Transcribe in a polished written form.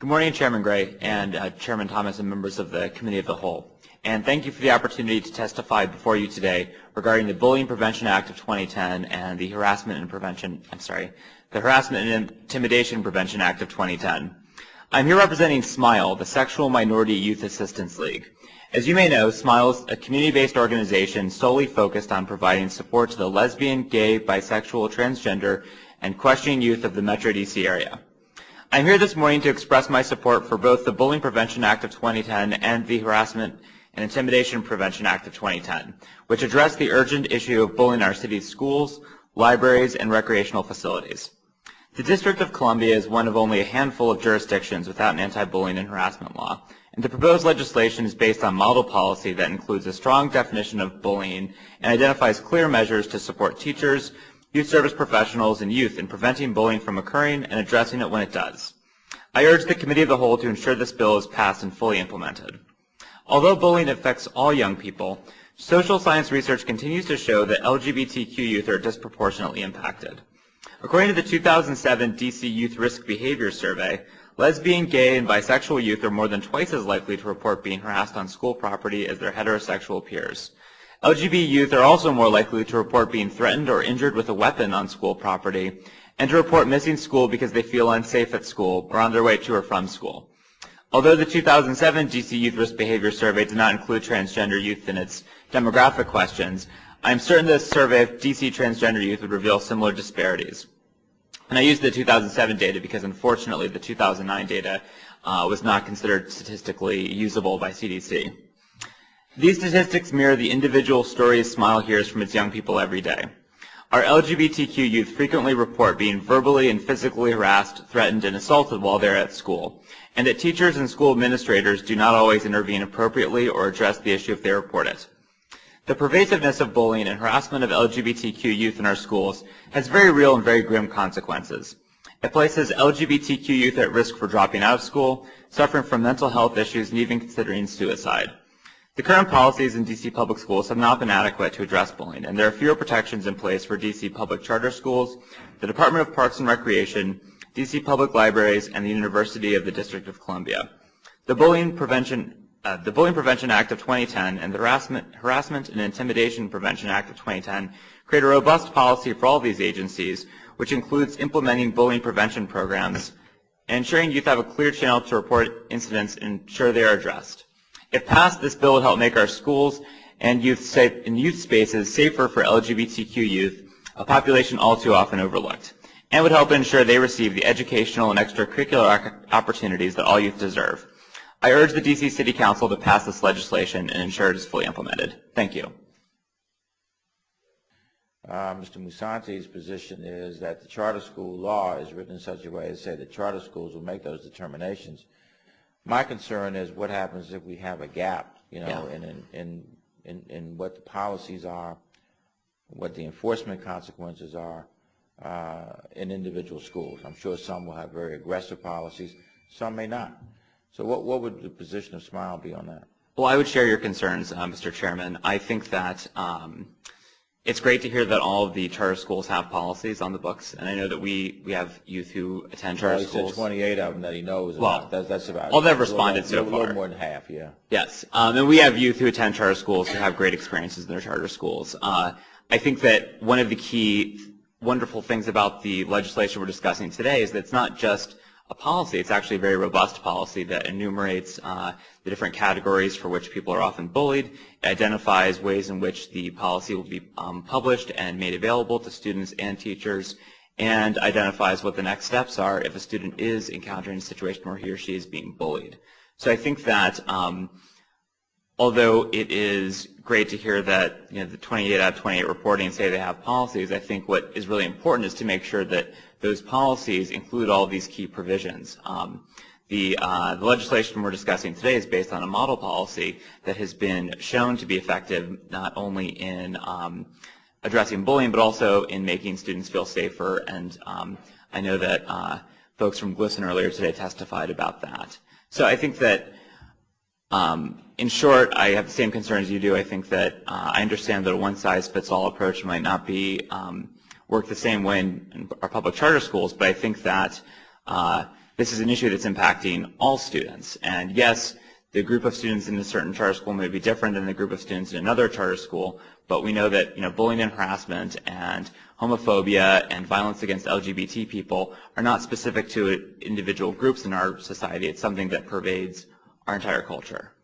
Good morning, Chairman Gray and Chairman Thomas and members of the Committee of the Whole. And thank you for the opportunity to testify before you today regarding the Bullying Prevention Act of 2010 and the Harassment and Intimidation Prevention Act of 2010. I'm here representing SMILE, the Sexual Minority Youth Assistance League. As you may know, SMILE is a community-based organization solely focused on providing support to the lesbian, gay, bisexual, transgender, and questioning youth of the Metro DC area. I'm here this morning to express my support for both the Bullying Prevention Act of 2010 and the Harassment and Intimidation Prevention Act of 2010, which address the urgent issue of bullying in our city's schools, libraries, and recreational facilities. The District of Columbia is one of only a handful of jurisdictions without an anti-bullying and harassment law, and the proposed legislation is based on model policy that includes a strong definition of bullying and identifies clear measures to support teachers, youth service professionals, and youth in preventing bullying from occurring and addressing it when it does. I urge the Committee of the Whole to ensure this bill is passed and fully implemented. Although bullying affects all young people, social science research continues to show that LGBTQ youth are disproportionately impacted. According to the 2007 DC Youth Risk Behavior Survey, lesbian, gay, and bisexual youth are more than twice as likely to report being harassed on school property as their heterosexual peers. LGBT youth are also more likely to report being threatened or injured with a weapon on school property and to report missing school because they feel unsafe at school or on their way to or from school. Although the 2007 DC Youth Risk Behavior Survey did not include transgender youth in its demographic questions, I'm certain this survey of DC transgender youth would reveal similar disparities. And I used the 2007 data because unfortunately the 2009 data was not considered statistically usable by CDC. These statistics mirror the individual stories SMILE hears from its young people every day. Our LGBTQ youth frequently report being verbally and physically harassed, threatened, and assaulted while they're at school, and that teachers and school administrators do not always intervene appropriately or address the issue if they report it. The pervasiveness of bullying and harassment of LGBTQ youth in our schools has very real and very grim consequences. It places LGBTQ youth at risk for dropping out of school, suffering from mental health issues, and even considering suicide. The current policies in DC public schools have not been adequate to address bullying, and there are fewer protections in place for DC public charter schools, the Department of Parks and Recreation, DC public libraries, and the University of the District of Columbia. The Bullying Prevention Act of 2010 and the Harassment and Intimidation Prevention Act of 2010 create a robust policy for all these agencies, which includes implementing bullying prevention programs and ensuring youth have a clear channel to report incidents and ensure they are addressed. If passed, this bill would help make our schools and youth spaces safer for LGBTQ youth, a population all too often overlooked, and would help ensure they receive the educational and extracurricular opportunities that all youth deserve. I urge the DC City Council to pass this legislation and ensure it is fully implemented. Thank you. Mr. Musanti's position is that the charter school law is written in such a way to say that charter schools will make those determinations. My concern is what happens if we have a gap, in what the policies are, what the enforcement consequences are in individual schools. I'm sure some will have very aggressive policies, some may not. So what would the position of SMILE be on that? Well, I would share your concerns, Mr. Chairman. I think that it's great to hear that all of the charter schools have policies on the books, and I know that we have youth who attend charter schools. He said 28 of them that he knows about. That's about it. Well, they've responded so far. A little more than half, yeah. Yes, and we have youth who attend charter schools who have great experiences in their charter schools. I think that one of the key wonderful things about the legislation we're discussing today is that it's not just a policy, it's actually a very robust policy that enumerates the different categories for which people are often bullied. It identifies ways in which the policy will be published and made available to students and teachers, and identifies what the next steps are if a student is encountering a situation where he or she is being bullied. So I think that although it is great to hear that the 28 out of 28 reporting say they have policies, I think what is really important is to make sure that those policies include all of these key provisions. The legislation we're discussing today is based on a model policy that has been shown to be effective not only in addressing bullying but also in making students feel safer, and I know that folks from GLSEN earlier today testified about that. So I think that in short, I have the same concerns you do. I think that I understand that a one-size-fits-all approach might not be work the same way in our public charter schools, but I think that This is an issue that's impacting all students. And yes, the group of students in a certain charter school may be different than the group of students in another charter school, but we know that bullying and harassment and homophobia and violence against LGBT people are not specific to individual groups in our society. It's something that pervades our entire culture.